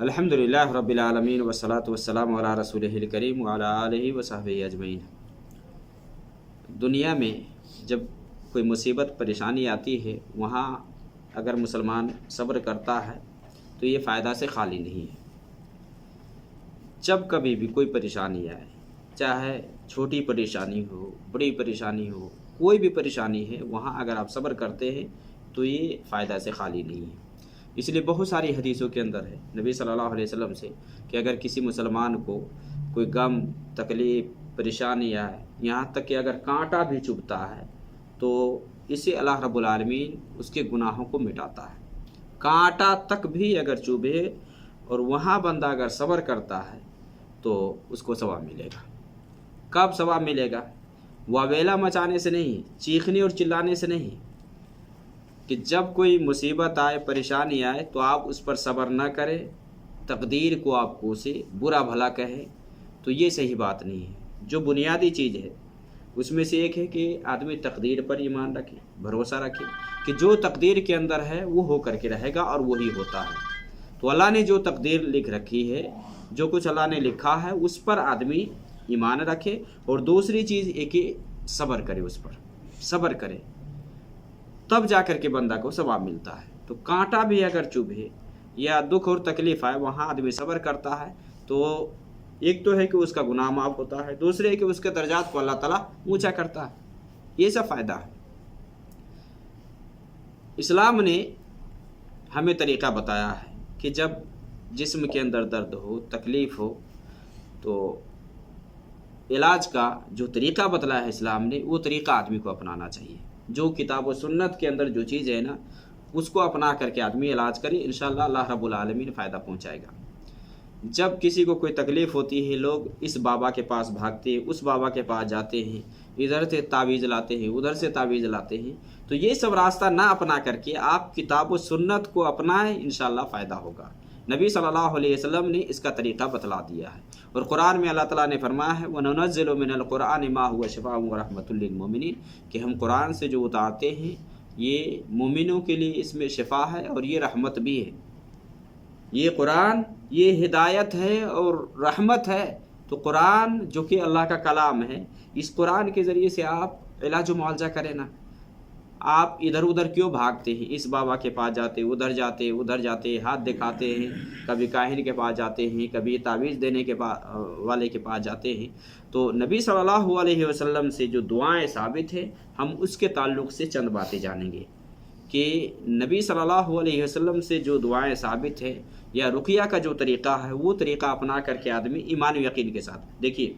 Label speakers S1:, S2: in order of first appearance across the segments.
S1: الحمدللہ رب العالمین والصلاۃ والسلام علی رسولہ الکریم وعلی آلہ وصحبہ اجمعین۔ دنیا میں جب کوئی مصیبت پریشانی آتی ہے وہاں اگر مسلمان صبر کرتا ہے تو یہ فائدہ سے خالی نہیں ہے۔ جب کبھی بھی کوئی پریشانی آئے، چاہے چھوٹی پریشانی ہو بڑی پریشانی ہو، کوئی بھی پریشانی ہے، وہاں اگر آپ صبر کرتے ہیں تو یہ فائدہ سے خالی نہیں ہے۔ اس لیے بہت ساری حدیثوں کے اندر ہے نبی صلی اللہ علیہ وسلم سے کہ اگر کسی مسلمان کو کوئی غم تکلیف پریشانی آئے، یہاں تک کہ اگر کانٹا بھی چبھتا ہے تو اسے اللہ رب العالمین اس کے گناہوں کو مٹاتا ہے۔ کانٹا تک بھی اگر چبھے اور وہاں بندہ اگر صبر کرتا ہے تو اس کو ثواب ملے گا۔ کب ثواب ملے گا؟ واویلا مچانے سے نہیں، چیخنے اور چلانے سے نہیں، کہ جب کوئی مصیبت آئے پریشانی آئے تو آپ اس پر صبر نہ کریں، تقدیر کو آپ کوسے برا بھلا کہیں، تو یہ صحیح بات نہیں ہے۔ جو بنیادی چیز ہے اس میں سے ایک ہے کہ آدمی تقدیر پر ایمان رکھے، بھروسہ رکھے کہ جو تقدیر کے اندر ہے وہ ہو کر کے رہے گا اور وہی ہوتا ہے۔ تو اللہ نے جو تقدیر لکھ رکھی ہے، جو کچھ اللہ نے لکھا ہے اس پر آدمی ایمان رکھے، اور دوسری چیز ایک کہ صبر کرے، اس پر صبر کرے، تب جا کر کے بندہ کو ثواب ملتا ہے۔ تو کانٹا بھی اگر چبھے یا دکھ اور تکلیف آئے وہاں آدمی صبر کرتا ہے تو ایک تو ہے کہ اس کا گناہ معاف ہوتا ہے، دوسرے ہے کہ اس کے درجات کو اللہ تعالیٰ اونچا کرتا ہے۔ یہ سب فائدہ ہے۔ اسلام نے ہمیں طریقہ بتایا ہے کہ جب جسم کے اندر درد ہو، تکلیف ہو، تو علاج کا جو طریقہ بتلایا ہے اسلام نے، وہ طریقہ آدمی کو اپنانا چاہیے۔ جو کتاب و سنت کے اندر جو چیز ہے نا، اس کو اپنا کر کے آدمی علاج کرے، انشاءاللہ اللہ رب العالمین فائدہ پہنچائے گا۔ جب کسی کو کوئی تکلیف ہوتی ہے، لوگ اس بابا کے پاس بھاگتے ہیں، اس بابا کے پاس جاتے ہیں، ادھر سے تعویذ لاتے ہیں، ادھر سے تعویذ لاتے ہیں، تو یہ سب راستہ نہ اپنا کر کے آپ کتاب و سنت کو اپنائیں، انشاءاللہ فائدہ ہوگا۔ نبی صلی اللہ علیہ وسلم نے اس کا طریقہ بتلا دیا ہے، اور قرآن میں اللہ تعالیٰ نے فرمایا ہے وَنُنَزِّلُ مِنَ الْقُرْآنِ مَا هُوَ شِفَاءٌ وَرَحْمَةٌ لِّلْمُؤْمِنِينَ، کہ ہم قرآن سے جو اتارتے ہیں یہ مومنوں کے لیے اس میں شفا ہے اور یہ رحمت بھی ہے۔ یہ قرآن یہ ہدایت ہے اور رحمت ہے۔ تو قرآن جو کہ اللہ کا کلام ہے، اس قرآن کے ذریعے سے آپ علاج و معالجہ کریں نا۔ آپ ادھر ادھر کیوں بھاگتے ہیں؟ اس بابا کے پاس جاتے، ادھر جاتے، ہاتھ دکھاتے ہیں، کبھی کاہن کے پاس جاتے ہیں، کبھی تعویذ دینے کے والے کے پاس جاتے ہیں۔ تو نبی صلی اللہ علیہ وسلم سے جو دعائیں ثابت ہیں، ہم اس کے تعلق سے چند باتیں جانیں گے کہ نبی صلی اللہ علیہ وسلم سے جو دعائیں ثابت ہیں یا رقیہ کا جو طریقہ ہے، وہ طریقہ اپنا کر کے آدمی ایمان و یقین کے ساتھ، دیکھیے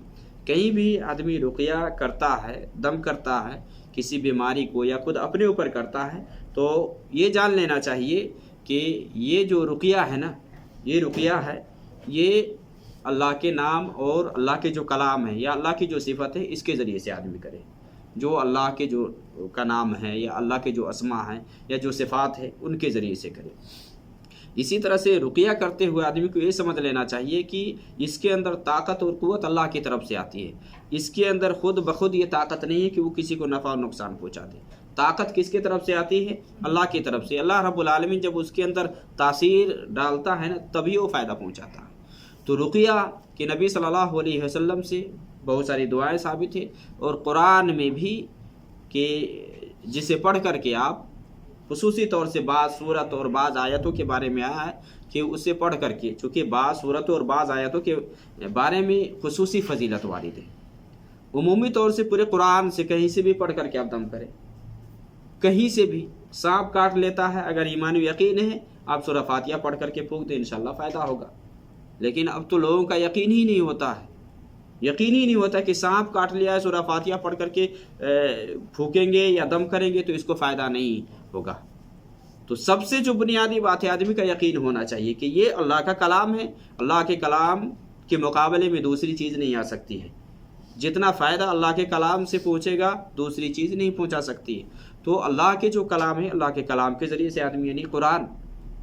S1: کہیں بھی آدمی رقیہ کرتا ہے، دم کرتا ہے کسی بیماری کو یا خود اپنے اوپر کرتا ہے، تو یہ جان لینا چاہیے کہ یہ جو رقیہ ہے نا، یہ رقیہ ہے، یہ اللہ کے نام اور اللہ کے جو کلام ہے یا اللہ کی جو صفت ہے اس کے ذریعے سے آدمی کرے۔ جو اللہ کے جو کا نام ہے یا اللہ کے جو اسماء ہیں یا جو صفات ہے ان کے ذریعے سے کرے۔ اسی طرح سے رقیہ کرتے ہوئے آدمی کو یہ سمجھ لینا چاہیے کہ اس کے اندر طاقت اور قوت اللہ کی طرف سے آتی ہے۔ اس کے اندر خود بخود یہ طاقت نہیں ہے کہ وہ کسی کو نفع اور نقصان پہنچا دے۔ طاقت کس کی طرف سے آتی ہے؟ اللہ کی طرف سے۔ اللہ رب العالمین جب اس کے اندر تاثیر ڈالتا ہے نا، تبھی وہ فائدہ پہنچاتا ہے۔ تو رقیہ کہ نبی صلی اللہ علیہ وسلم سے بہت ساری دعائیں ثابت ہیں، اور قرآن میں بھی کہ جسے پڑھ کر کے آپ خصوصی طور سے بعض صورت اور بعض آیتوں کے بارے میں آیا ہے کہ اسے پڑھ کر کے، چونکہ بعض صورتوں اور بعض آیتوں کے بارے میں خصوصی فضیلت وارد ہے۔ عمومی طور سے پورے قرآن سے کہیں سے بھی پڑھ کر کے آپ دم کریں، کہیں سے بھی سانپ کاٹ لیتا ہے، اگر ایمان و یقین ہے آپ سورہ فاتحہ پڑھ کر کے پھونک دیں، انشاءاللہ فائدہ ہوگا۔ لیکن اب تو لوگوں کا یقین ہی نہیں ہوتا ہے، یقین ہی نہیں ہوتا کہ سانپ کاٹ لیا ہے، سورہ فاتحہ پڑھ کر کے پھونکیں گے یا دم کریں گے تو اس کو فائدہ نہیں ہوگا۔ تو سب سے جو بنیادی بات ہے آدمی کا یقین ہونا چاہیے کہ یہ اللہ کا کلام ہے، اللہ کے کلام کے مقابلے میں دوسری چیز نہیں آ سکتی ہے۔ جتنا فائدہ اللہ کے کلام سے پہنچے گا دوسری چیز نہیں پہنچا سکتی ہے۔ تو اللہ کے جو کلام ہے، اللہ کے کلام کے ذریعے سے آدمی یعنی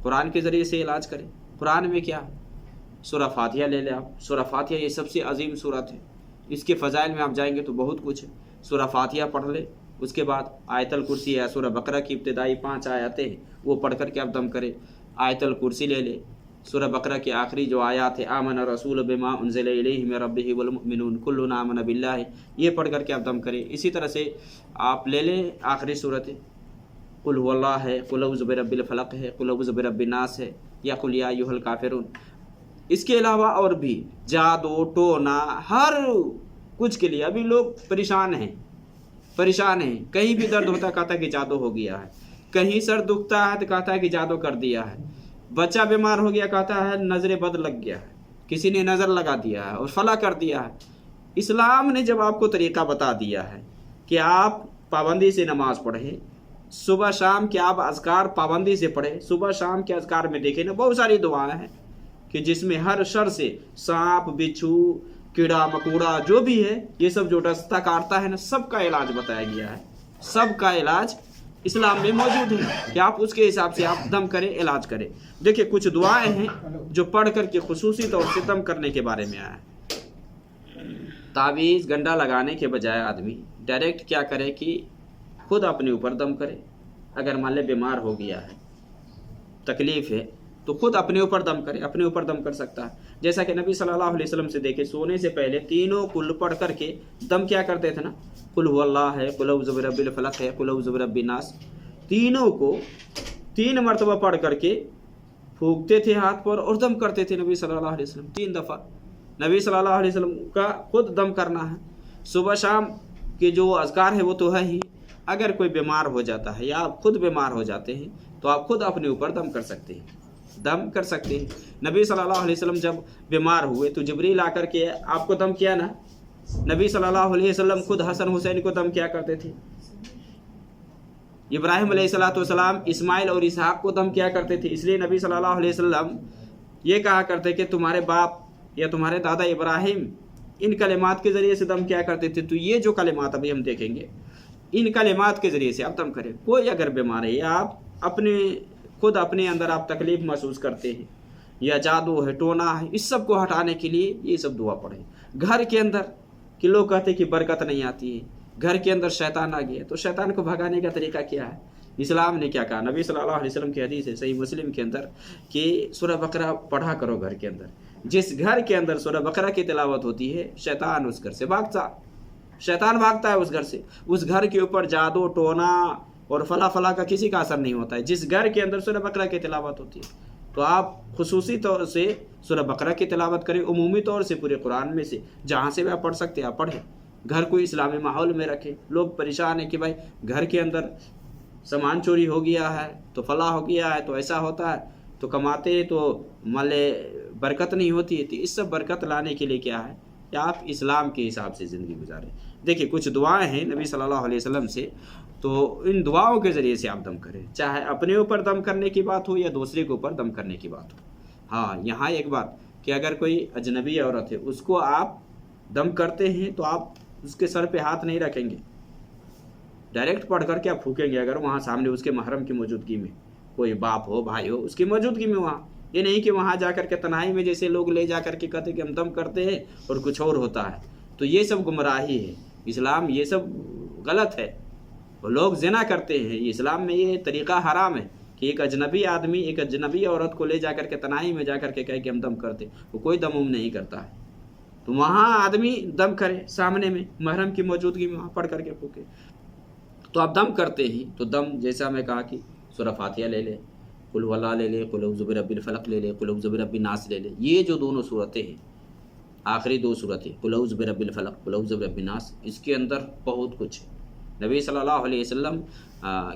S1: قرآن کے ذریعے سے علاج کرے۔ قرآن میں کیا ہے؟ سورہ فاتحہ لے لیں آپ۔ سورہ فاتحہ یہ سب سے عظیم سورت ہے، اس کے فضائل میں آپ جائیں گے تو بہت کچھ ہے۔ سورہ فاتحہ پڑھ لیں، اس کے بعد آیت الکرسی یا سورہ بقرہ کی ابتدائی 5 آیتیں ہیں وہ پڑھ کر کے آپ دم کریں۔ آیت الکرسی لے لیں، सूरह बकरा की आखिरी जो आयत है आमन रसूल बिमा उनज़िला इलैहि मिन रब्बिहि वल मुमिनून कुल्लुन आमन बिल्लाहि, ये पढ़ करके आप दम करें। इसी तरह से आप ले लें आखिरी सूरत कुल हुवल्लाह है, कुल औज़ु बिरब्बिल फलक है, कुल औज़ु बिरब्बिन नास है, या कुल या अय्युहल काफिरून। इसके अलावा और भी जादू टोना हर कुछ के लिए अभी लोग परेशान हैं। कहीं भी दर्द होता है कहता है कि जादू हो गया है, कहीं सर दुखता है तो कहता है कि जादू कर दिया है, बच्चा बीमार हो गया कहता है नजर बद लग गया है, किसी ने नज़र लगा दिया है और फला कर दिया है। इस्लाम ने जब आपको तरीक़ा बता दिया है कि आप पाबंदी से नमाज पढ़ें, सुबह शाम के आप अज़कार पाबंदी से पढ़ें, सुबह शाम के अज़कार में देखें ना बहुत सारी दुआएं हैं कि जिसमें हर शर से, सांप बिच्छू कीड़ा मकोड़ा जो भी है, ये सब जो रास्ता काटता है ना, सबका इलाज बताया गया है। सबका इलाज इस्लाम में मौजूद है कि आप उसके हिसाब से आप दम करें, इलाज करें। देखिए कुछ दुआएं हैं जो पढ़ कर के खुसूसी तौर से दम करने के बारे में आया है। तावीज़ गंडा लगाने के बजाय आदमी डायरेक्ट क्या करे कि खुद अपने ऊपर दम करे। अगर मान ले बीमार हो गया है, तकलीफ़ है, तो खुद अपने ऊपर दम करे, अपने ऊपर दम कर सकता है। जैसा कि नबी सल्लल्लाहु अलैहि वसल्लम से देखे सोने से पहले तीनों कुल पढ़ करके दम क्या करते थे ना, कुल हुवल्लाह है, कुल औज़ु बिरब्बिल फलक है, कुल औज़ु बिरब्बिन नास, तीनों को 3 मरतबा पढ़ करके फूंकते थे हाथ पर और दम करते थे नबी सल्लल्लाहु अलैहि वसल्लम 3 दफ़ा। नबी सल्लल्लाहु अलैहि वसल्लम का खुद दम करना है। सुबह शाम के जो अज़कार है वो तो है ही, अगर कोई बीमार हो जाता है या आप खुद बीमार हो जाते हैं तो आप खुद अपने ऊपर दम कर सकते हैं, दम कर सकते हैं। नबी सल्लल्लाहु अलैहि वसल्लम जब बीमार हुए तो जिब्रील आकर के आपको दम किया ना, नबी सल्लल्लाहु अलैहि वसल्लम खुद हसन हुसैन को दम किया करते थे। इब्राहिम अलैहिस्सलाम इस्माइल और इसहाक को दम किया करते थे। इसलिए नबी सल्लल्लाहु अलैहि वसल्लम ये कहा करते कि तुम्हारे बाप या तुम्हारे दादा इब्राहिम इन कलिमात के ज़रिए से दम किया करते थे। तो ये जो कलिमात अभी हम देखेंगे, इन कलिमात के ज़रिए से आप दम करें। कोई अगर बीमार है या आप खुद अपने अंदर आप तकलीफ़ महसूस करते हैं या जादू है टोना है, इस सब को हटाने के लिए ये सब दुआ पढ़ें। घर के अंदर कि लोग कहते हैं कि बरकत नहीं आती है, घर के अंदर शैतान आ गया, तो शैतान को भगाने का तरीका क्या है? इस्लाम ने क्या कहा? नबी सल्लल्लाहु अलैहि वसल्लम की हदीस है सही मुस्लिम के अंदर कि सूरह बकरा पढ़ा करो घर के अंदर। जिस घर के अंदर सूरह बकरा की तिलावत होती है, शैतान उस घर से भागता है उस घर से। उस घर के ऊपर जादू टोना और फला फला का किसी का असर नहीं होता है। जिस घर के अंदर सूरह बकरा की तिलावत होती है, तो आप खुसूसी तौर से सूरह बकरा की तिलावत करें, उमूमी तौर से पूरे कुरान में से जहाँ से भी आप पढ़ सकते हैं आप पढ़ें। घर को इस्लामी माहौल में रखें। लोग परेशान हैं कि भाई घर के अंदर सामान चोरी हो गया है, तो फला हो गया है, तो ऐसा होता है, तो कमाते तो माले बरकत नहीं होती है। तो इस सब बरकत लाने के लिए क्या है कि आप इस्लाम के हिसाब से ज़िंदगी गुजारें। देखिए कुछ दुआएं हैं नबी सल्लल्लाहु अलैहि वसल्लम से, तो इन दुआओं के ज़रिए से आप दम करें, चाहे अपने ऊपर दम करने की बात हो या दूसरे के ऊपर दम करने की बात हो। हाँ, यहाँ एक बात कि अगर कोई अजनबी औरत है उसको आप दम करते हैं तो आप उसके सर पे हाथ नहीं रखेंगे, डायरेक्ट पढ़ करके आप फूकेंगे। अगर वहाँ सामने उसके महरम की मौजूदगी में कोई बाप हो भाई हो उसकी मौजूदगी में, वहाँ ये नहीं कि वहाँ जा कर के तन्हाई में जैसे लोग ले जा कर के कहते कि हम दम करते हैं और कुछ और होता है। तो ये सब गुमराही है, इस्लाम ये सब गलत है। वो लोग ज़िना करते हैं, इस्लाम में ये तरीक़ा हराम है कि एक अजनबी आदमी एक अजनबी औरत को ले जा कर के तन्हाई में जा कर के कहे कि हम दम करते, वो कोई दम नहीं करता है। तो वहाँ आदमी दम करे सामने में महरम की मौजूदगी में, वहाँ पढ़ करके फूके। तो आप दम करते ही तो दम जैसा मैं कहा कि सूरह फातिहा ले ले, कुल हुवल्लाह ले ले, कुल औज़ु बिरब्बिल फलक ले ले, कुल औज़ु बिरब्बिन नास ले ले। ये जो दोनों सूरतें हैं, आखिरी 2 सूरतें कुल औज़ु बिरब्बिल फलक, कुल औज़ु बिरब्बिन नास, इसके अंदर बहुत कुछ है। नबी सल्लल्लाहु अलैहि वसल्लम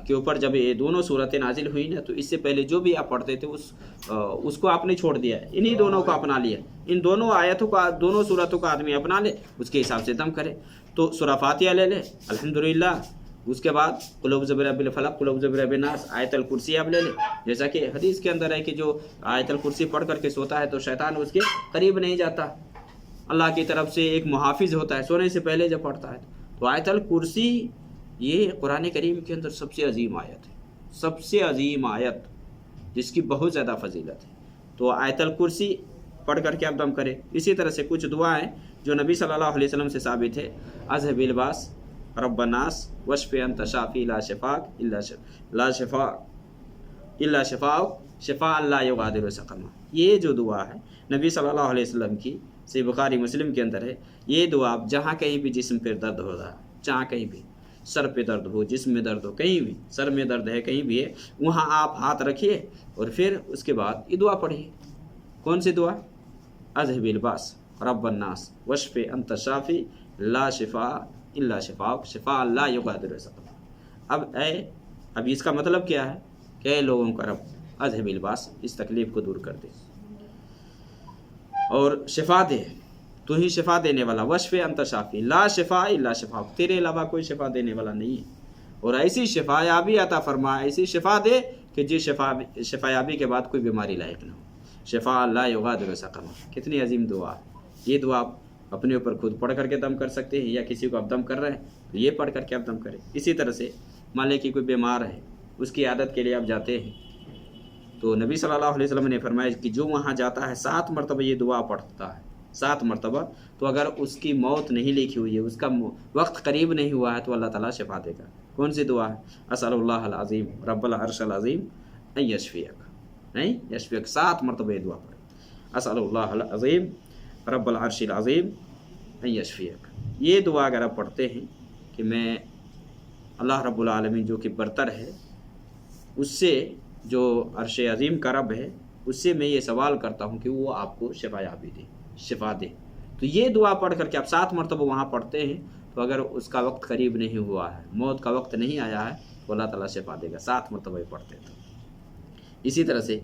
S1: के ऊपर जब ये दोनों सूरतें नाजिल हुई ना, तो इससे पहले जो भी आप पढ़ते थे उसको आपने छोड़ दिया, इन्हीं दोनों को अपना लिया। इन दोनों आयतों का, दोनों सूरतों का आदमी अपना ले, उसके हिसाब से दम करे। तो सूरह फातिहा ले ले अल्हम्दुलिल्लाह, उसके बाद कुल औज़ु बिरब्बिल फलक, कुल औज़ु बिरब्बिन नास, आयतल कुर्सी आप ले ले। जैसा कि हदीस के अंदर है कि जो आयतल कुर्सी पढ़ करके सोता है तो शैतान उसके करीब नहीं जाता। अल्लाह की तरफ से एक मुहाफिज होता है सोने से पहले जब पढ़ता है। तो आयतल कुर्सी ये कुरान करीम के अंदर सबसे अजीम आयत है, सबसे अजीम आयत जिसकी बहुत ज़्यादा फजीलत है। तो आयतल कुर्सी पढ़ करके आप दम करें। इसी तरह से कुछ दुआएं जो नबी सल्लल्लाहु अलैहि वसल्लम से साबित है, अज़हबिल बास रब्बनास वशफ़ि अंत शाफ़ी ला शिफ़ा इल्ला शिफ़ा ला युगादिरु सक़मा। یہ جو دعا ہے نبی صلی اللہ علیہ وسلم کی، صحیح بخاری مسلم کے اندر ہے، یہ دعا آپ جہاں کہیں بھی جسم پہ درد ہو رہا ہے، جہاں کہیں بھی سر پہ درد ہو، جسم میں درد ہو، کہیں بھی سر میں درد ہے، کہیں بھی ہے، وہاں آپ ہاتھ رکھیے اور پھر اس کے بعد یہ دعا پڑھیے۔ کون سی دعا؟ اذهب الباس رب الناس واشف انت الشافی لا شفاء الا شفاءک شفاء لا یغادر سقما۔ اب اس کا مطلب کیا ہے کہ اے لوگوں کا رب، اذهب الباس، اس تکلیف کو دور کر دے اور شفا دے، تو ہی شفا دینے والا، واشف انت الشافی لا شفاء الا شفاءک، تیرے علاوہ کوئی شفا دینے والا نہیں ہے، اور ایسی شفا یابی عطا فرما، ایسی شفا دے کہ جس شفا یابی کے بعد کوئی بیماری لاحق نہ ہو۔ شفاء لا یغادر سقما، کتنی عظیم دعا ہے۔ یہ دعا آپ اپنے اوپر خود پڑھ کر کے دم کر سکتے ہیں، یا کسی کو آپ دم کر رہے ہیں تو یہ پڑھ کر کے آپ دم کریں۔ اسی طرح سے مان لیں کہ کوئی بیمار ہے، اس کی عادت کے لیے آپ جاتے ہیں، تو نبی صلی اللہ علیہ وسلم نے فرمایا کہ جو وہاں جاتا ہے 7 مرتبہ یہ دعا پڑھتا ہے، 7 مرتبہ، تو اگر اس کی موت نہیں لکھی ہوئی ہے، اس کا وقت قریب نہیں ہوا ہے، تو اللہ تعالیٰ شفا دے گا۔ کون سی دعا ہے؟ اسأل اللہ العظیم رب العرش العظیم ان یشفیک، نہیں یشفیک، 7 مرتبہ یہ دعا پڑھے، اسأل اللہ العظیم رب العرش العظیم ان یشفیک۔ یہ دعا اگر آپ پڑھتے ہیں کہ میں اللہ رب العالمین جو کہ برتر ہے، اس سے جو عرش عظیم کا رب ہے، اس سے میں یہ سوال کرتا ہوں کہ وہ آپ کو شفا یابی دے، شفا دے، تو یہ دعا پڑھ کر کے آپ 7 مرتبہ وہاں پڑھتے ہیں، تو اگر اس کا وقت قریب نہیں ہوا ہے، موت کا وقت نہیں آیا ہے، تو اللہ تعالیٰ شفا دے گا، 7 مرتبہ یہ پڑھتے ہیں۔ اسی طرح سے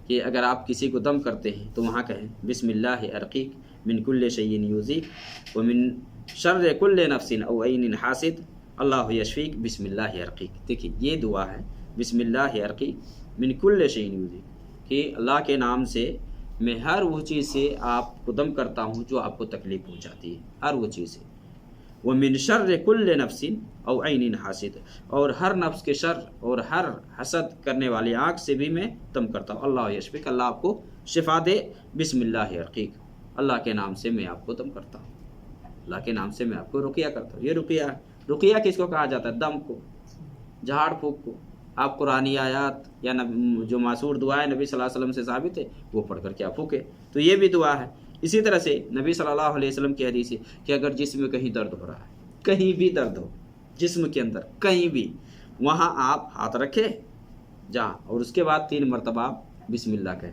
S1: کہ اگر آپ کسی کو دم کرتے ہیں تو وہاں کہیں بسم اللہ ارقیک من کل شیء یؤذیک ومن شر کل نفس او عین حاسد اللہ یشفیک بسم اللہ ارقیک۔ دیکھیے یہ دعا ہے، بسم اللہ ارقیک من کل شیء یؤذیک، کہ اللہ کے نام سے میں ہر وہ چیز سے آپ کو دم کرتا ہوں جو آپ کو تکلیف پہنچاتی ہے، ہر وہ چیز سے، ومن شر کل نفس او عین حاسد، اور ہر نفس کے شر اور ہر حسد کرنے والی آنکھ سے بھی میں دم کرتا ہوں، اللہ یشفیک، اللہ آپ کو شفا دے، بسم اللہ ارقیک، اللہ کے نام سے میں آپ کو دم کرتا ہوں، اللہ کے نام سے میں آپ کو رقیہ کرتا ہوں۔ یہ رقیہ ہے۔ رقیہ کس کو کہا جاتا ہے؟ دم کو، جھاڑ پھونک کو۔ آپ قرآنی آیات یا جو معصور دعائیں نبی صلی اللہ علیہ وسلم سے ثابت ہے وہ پڑھ کر کے آپ پھونکے، تو یہ بھی دعا ہے۔ اسی طرح سے نبی صلی اللہ علیہ وسلم کی حدیث ہے کہ اگر جسم میں کہیں درد ہو رہا ہے، کہیں بھی درد ہو جسم کے اندر کہیں بھی، وہاں آپ ہاتھ رکھے جہاں، اور اس کے بعد 3 مرتبہ آپ بسم اللہ کہیں،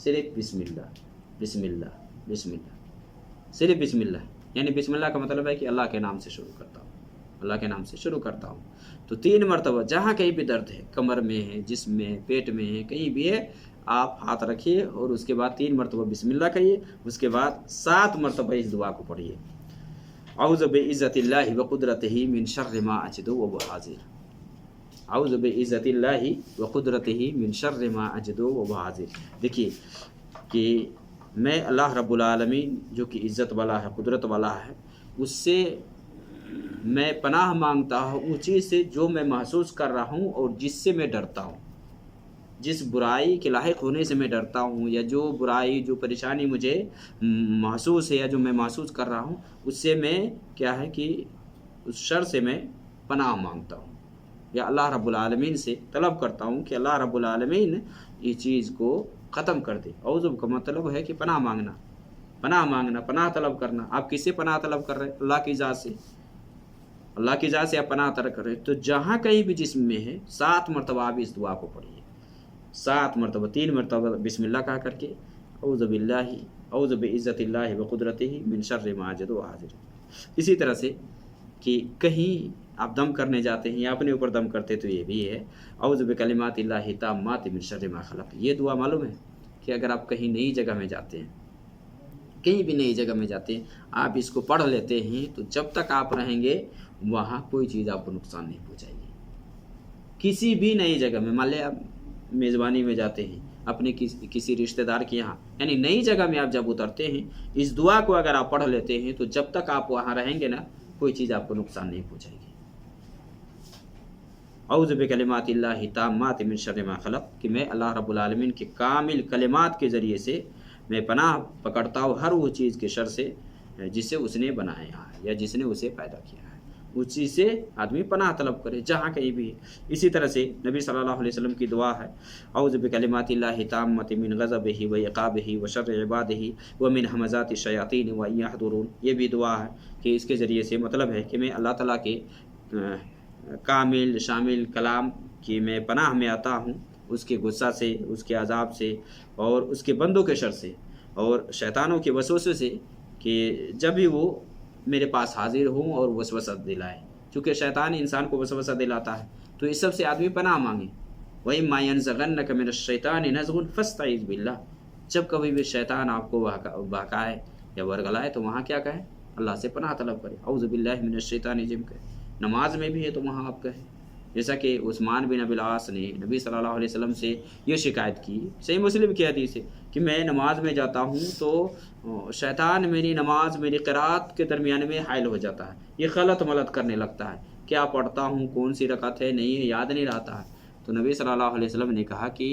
S1: صرف بسم اللہ بسم اللہ بسم اللہ، صرف بسم اللہ، یعنی بسم اللہ کا مطلب ہے کہ اللہ کے نام سے شروع کرتا ہوں، اللہ کے نام سے شروع کرتا ہوں، تو 3 مرتبہ جہاں کہیں بھی درد ہے، کمر میں ہے، جسم میں، پیٹ میں ہے، کہیں بھی ہے، آپ ہاتھ رکھیے اور اس کے بعد 3 مرتبہ بسم اللہ کہیے، اس کے بعد 7 مرتبہ اس دعا کو پڑھیے، اعوذ بعزت اللہ وقدرتہ من شر ما اجد وهو حاضر، اعوذ بعزت اللہ وقدرتہ من شر ما اجد وهو حاضر۔ دیکھیے کہ میں اللہ رب العالمین جو کہ عزت والا ہے، قدرت والا ہے، اس سے میں پناہ مانگتا ہوں اس چیز سے جو میں محسوس کر رہا ہوں اور جس سے میں ڈرتا ہوں، جس برائی کے لاحق ہونے سے میں ڈرتا ہوں، یا جو برائی، جو پریشانی مجھے محسوس ہے یا جو میں محسوس کر رہا ہوں، اس سے میں کیا ہے کہ اس شر سے میں پناہ مانگتا ہوں، یا اللہ رب العالمین سے طلب کرتا ہوں کہ اللہ رب العالمین اس چیز کو ختم کر دے۔ اعوذ کا مطلب ہے کہ پناہ مانگنا، پناہ مانگنا، پناہ طلب کرنا۔ آپ کس سے پناہ طلب کر رہے ہیں؟ اللہ کی ذات سے، اللہ کی ذات سے آپ پناہ طلب کر رہے ہیں، تو جہاں کہیں بھی جسم میں ہے 7 مرتبہ آپ اس دعا کو پڑھیے، 7 مرتبہ، 3 مرتبہ بسم اللہ کہا کر کے اعوذ باللہ، اعوذ بعزت اللہ وقدرتہ من شر ما اجد وهو حاضر۔ اسی طرح سے کہ کہیں آپ دم کرنے جاتے ہیں یا اپنے اوپر دم کرتے تو یہ بھی ہے اعوذ بکلمات اللہ التامات من شر ما خلق۔ یہ دعا معلوم ہے کہ اگر آپ کہیں نئی جگہ میں جاتے ہیں، کہیں بھی نئی جگہ میں جاتے ہیں، آپ اس کو پڑھ لیتے ہیں، تو جب تک آپ رہیں گے وہاں کوئی چیز آپ کو نقصان نہیں پہنچائے گی۔ کسی بھی نئی جگہ میں، مان لیں آپ میزبانی میں جاتے ہیں اپنے کسی رشتہ دار کے یہاں، یعنی نئی جگہ میں آپ جب اترتے ہیں، اس دعا کو اگر آپ پڑھ لیتے ہیں تو جب تک آپ وہاں رہیں گے نا، کوئی چیز آپ کو نقصان نہیں پہنچائے گی۔ اعوذ بکلمات اللہ التامات من شر ما خلق، کہ میں اللہ رب العالمین کے کامل کلمات کے ذریعے سے میں پناہ پکڑتا ہوں ہر وہ چیز کے شر سے جسے اس نے بنایا ہے یا جس نے اسے پیدا کیا ہے، उस चीज़ से आदमी पनाह तलब करे जहाँ कहीं भी है। इसी तरह से नबी सल्लल्लाहु अलैहि वसल्लम की दुआ है, औज़ु बिकलिमातिल्लाहि ताम्मति मिन गज़बिही व इक़ाबिही व शर्रि इबादिही व मिन हमज़ाति शयातीन व अन यहदुरून। ये भी दुआ है कि इसके ज़रिए से मतलब है कि मैं अल्लाह ताला के कामिल शामिल कलाम की मैं पनाह में आता हूँ, उसके गुस्सा से, उसके अजाब से और उसके बंदों के शर से और शैतानों के वसवसे से, कि जब भी वो मेरे पास हाजिर हूँ और वसवसा दिलाए। चूँकि शैतान इंसान को वसवसा दिलाता है, तो इस सब से आदमी पनाह मांगे। वही मायनज़गन्नक मिनश्शैतानि नज़गुन फस्तईज़ बिल्लाह। जब कभी भी शैतान आपको बहकाए या वर्गलाए तो वहाँ क्या कहें? अल्लाह से पनाह तलब करें, औज़ु बिल्लाहि मिनश्शैतानि रजीम कहें। नमाज में भी है तो वहाँ आप कहें, जैसा कि उस्मान बिन अबिल आस ने नबी सल्लल्लाहु अलैहि वसल्लम से ये शिकायत की, सही मुस्लिम की हदीस है, कि मैं नमाज में जाता हूँ तो शैतान मेरी नमाज मेरी क़िरात के दरमियान में हाइल हो जाता है, ये गलत मलत करने लगता है, क्या पढ़ता हूँ, कौन सी रकात है, नहीं है, याद नहीं रहता है। तो नबी सल्लल्लाहु अलैहि वसल्लम ने कहा कि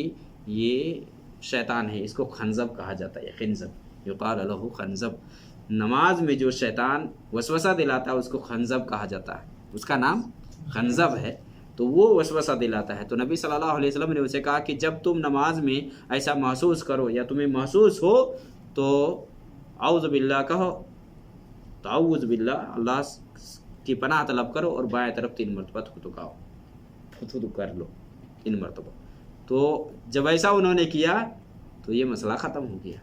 S1: ये शैतान है, इसको खंजब कहा जाता है, खंजब, युक़ाल लहू खंजब। नमाज में जो शैतान वसवसा दिलाता है उसको खंजब कहा जाता है, उसका नाम खंजब है, तो वो वसवसा दिलाता है। तो नबी सल्लल्लाहु अलैहि वसल्लम ने उसे कहा कि जब तुम नमाज में ऐसा महसूस करो या तुम्हें महसूस हो तो औज़ु बिल्लाह कहो, तो औज़ु बिल्लाह, अल्लाह की पनाह तलब करो और बाएं तरफ 3 मरतबा थुथु कर लो 3 मरतबा। तो जब ऐसा उन्होंने किया तो ये मसला ख़त्म हो गया।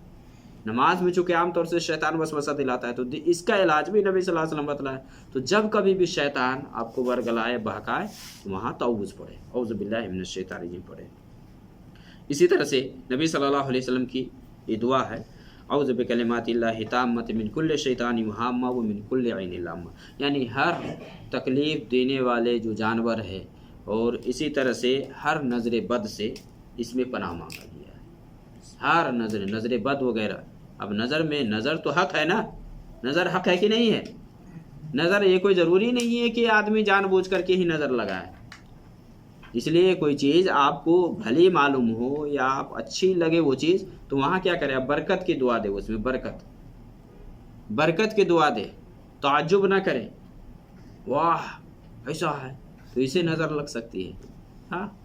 S1: नमाज में चूँकि आमतौर से शैतान वसवसा दिलाता है, तो इसका इलाज भी नबी सल्लल्लाहु अलैहि वसल्लम बतलाया। तो जब कभी भी शैतान आपको वर्गलाए बहकाए तो वहाँ तौबूज़ पढ़े, औज़ु बिल्लाहि मिनश शैतानिर रजीम पढ़े। इसी तरह से नबी सल्लल्लाहु अलैहि वसल्लम की ये दुआ है, औज़ु बिकलिमातिल्लाहि ताम्मति मिन कुल्लि शैतानिन हाम्मा व मिन कुल्लि ऐनिन लाम्मा। यानी हर तकलीफ़ देने वाले जो जानवर है और इसी तरह से हर नज़र बद से इसमें पनाह मांगा गया है। हर नज़र बद वगैरह, अब नज़र में नज़र तो हक़ है ना, नज़र हक़ है कि नहीं है? नज़र ये कोई ज़रूरी नहीं है कि आदमी जानबूझ करके ही नज़र लगाए। इसलिए कोई चीज़ आपको भली मालूम हो या आप अच्छी लगे वो चीज़, तो वहाँ क्या करें? आप बरकत की दुआ दे, उसमें बरकत की दुआ दे, ताज्जुब ना करें, वाह ऐसा है तो इसे नज़र लग सकती है। हाँ,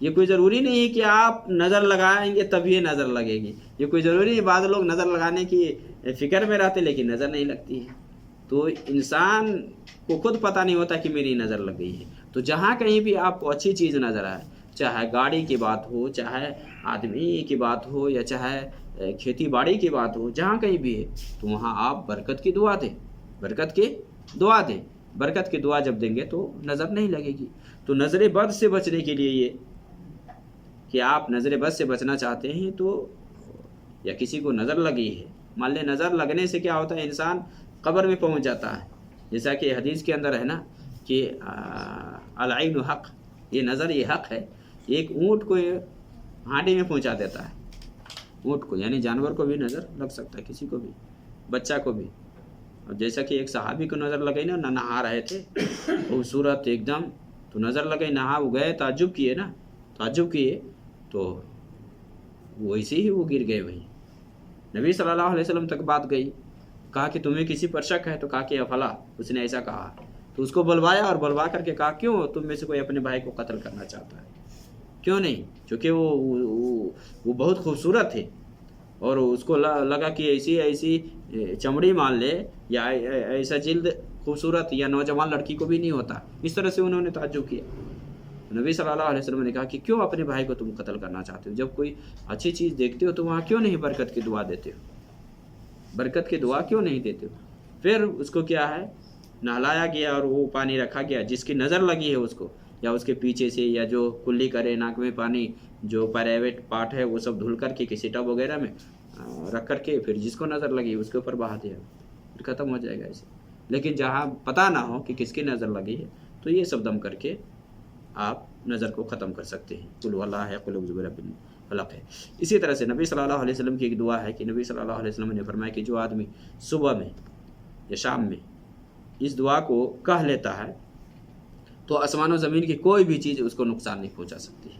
S1: ये कोई ज़रूरी नहीं है कि आप नज़र लगाएंगे तब ये नज़र लगेगी। ये कोई ज़रूरी नहीं, बाद लोग नज़र लगाने की फ़िक्र में रहते लेकिन नज़र नहीं लगती है। तो इंसान को खुद पता नहीं होता कि मेरी नज़र लग गई है। तो जहाँ कहीं भी आपको अच्छी चीज़ नज़र आए, चाहे गाड़ी की बात हो, चाहे आदमी की बात हो या चाहे खेती बाड़ी की बात हो, जहाँ कहीं भी है, तो वहाँ आप बरकत की दुआ दें, बरकत की दुआ जब देंगे तो नज़र नहीं लगेगी। तो नज़र बद से बचने के लिए ये कि आप नज़र बद से बचना चाहते हैं, तो या किसी को नज़र लगी है, मान लें नज़र लगने से क्या होता है, इंसान कब्र में पहुंच जाता है। जैसा कि हदीस के अंदर है ना कि अल-ऐनु हक़, ये नज़र ये हक़ है। एक ऊँट को हांडी में पहुंचा देता है, ऊँट को, यानी जानवर को भी नज़र लग सकता है, किसी को भी, बच्चा को भी। और जैसा कि एक सहाबी को नज़र लग गई ना, नहा रहे थे खूबसूरत एकदम, तो नज़र लग गई, नहा गए, ताज्जुब किए तो वैसे ही वो गिर गए। वहीं नबी सल्लल्लाहु अलैहि वसल्लम तक बात गई, कहा कि तुम्हें किसी पर शक है? तो कहा कि अफला, उसने ऐसा कहा। तो उसको बुलवाया और बुलवा करके कहा, क्यों तुम में से कोई अपने भाई को कत्ल करना चाहता है? क्यों नहीं? क्योंकि वो बहुत खूबसूरत थे और उसको लगा कि ऐसी चमड़ी मान ले या ऐसा जिल्द खूबसूरत या नौजवान लड़की को भी नहीं होता। इस तरह से उन्होंने ताज्जुब किया। नबी सल्लल्लाहु अलैहि वसल्लम ने कहा कि क्यों अपने भाई को तुम कत्ल करना चाहते हो? जब कोई अच्छी चीज़ देखते हो तो वहाँ क्यों नहीं बरकत की दुआ देते हो? बरकत की दुआ क्यों नहीं देते हो? फिर उसको क्या है, नहलाया गया और वो पानी रखा गया, जिसकी नज़र लगी है उसको, या उसके पीछे से, या जो कुल्ली करे नाक में पानी, जो प्राइवेट पार्ट है वो सब धुल करके किसी टब वगैरह में रख करके फिर जिसको नज़र लगी उसके ऊपर बहा दिया, फिर ख़त्म हो जाएगा ऐसे। लेकिन जहाँ पता ना हो कि किसकी नज़र लगी है, तो ये सब दम करके आप नज़र को ख़त्म कर सकते हैं। कुल वल्लाह है, कुल बिल फलक है। इसी तरह से नबी सल्लल्लाहु अलैहि वसल्लम की एक दुआ है कि नबी सल्लल्लाहु अलैहि वसल्लम ने फरमाया कि जो आदमी सुबह में या शाम में इस दुआ को कह लेता है तो आसमान और ज़मीन की कोई भी चीज़ उसको नुकसान नहीं पहुंचा सकती है,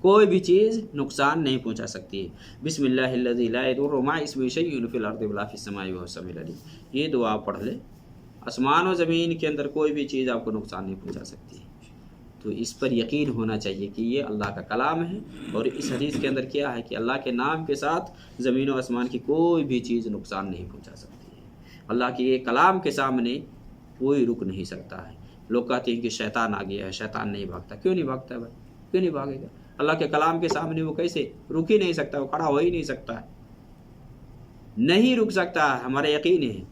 S1: कोई भी चीज़ नुकसान नहीं पहुंचा सकती है। बिस्मिल्लाहिल्लज़ी ला यदुर्रु मअ इस्मिही शैउन फिल अर्दि वला फिस समाई वहुव समीउल अलीम। ये दुआ पढ़ ले, आसमान और ज़मीन के अंदर कोई भी चीज़ आपको नुकसान नहीं पहुंचा सकती है। तो इस पर यकीन होना चाहिए कि ये अल्लाह का कलाम है। और इस हदीस के अंदर क्या है कि अल्लाह के नाम के साथ ज़मीन और आसमान की कोई भी चीज़ नुकसान नहीं पहुंचा सकती है। अल्लाह के ये कलाम के सामने कोई रुक नहीं सकता है। लोग कहते हैं कि शैतान आ गया है, शैतान नहीं भागता। क्यों नहीं भागता है भाई? क्यों नहीं भागेगा? अल्लाह के कलाम के सामने वो कैसे रुक ही नहीं सकता, वो खड़ा हो ही नहीं सकता है, नहीं रुक सकता है। हमारा यकीन है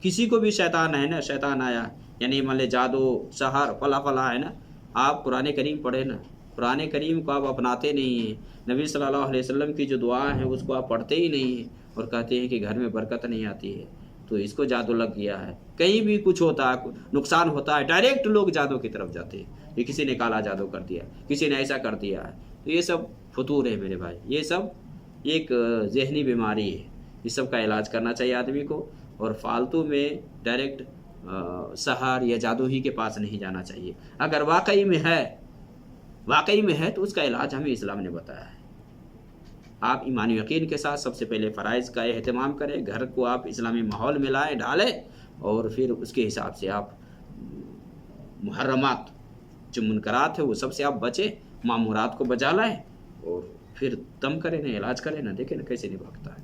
S1: किसी को भी शैतान है ना, शैतान आया यानी मान ले जादू सहर फला फला है ना, आप कुरान करीम पढ़े ना, कुरान करीम को आप अपनाते नहीं हैं, नबी सल्लल्लाहु अलैहि वसल्लम की जो दुआ है उसको आप पढ़ते ही नहीं हैं, और कहते हैं कि घर में बरकत नहीं आती है, तो इसको जादू लग गया है। कहीं भी कुछ होता है, नुकसान होता है, डायरेक्ट लोग जादू की तरफ जाते हैं, ये किसी ने काला जादू कर दिया, किसी ने ऐसा कर दिया है। तो ये सब फतूर है मेरे भाई, ये सब एक जहनी बीमारी है। इस सब का इलाज करना चाहिए आदमी को, और फालतू में डायरेक्ट सहर या जादू ही के पास नहीं जाना चाहिए। अगर वाकई में है तो उसका इलाज हमें इस्लाम ने बताया है। आप ईमान यकीन के साथ सबसे पहले फ़राइज़ का एहतमाम करें, घर को आप इस्लामी माहौल में लाएँ डालें, और फिर उसके हिसाब से आप मुहर्रमात जो मुनकरात है वो सबसे आप बचें, मामूरात को बजा लाएँ, और फिर दम करें ना, इलाज करें ना, देखें ना कैसे नहीं भागता है।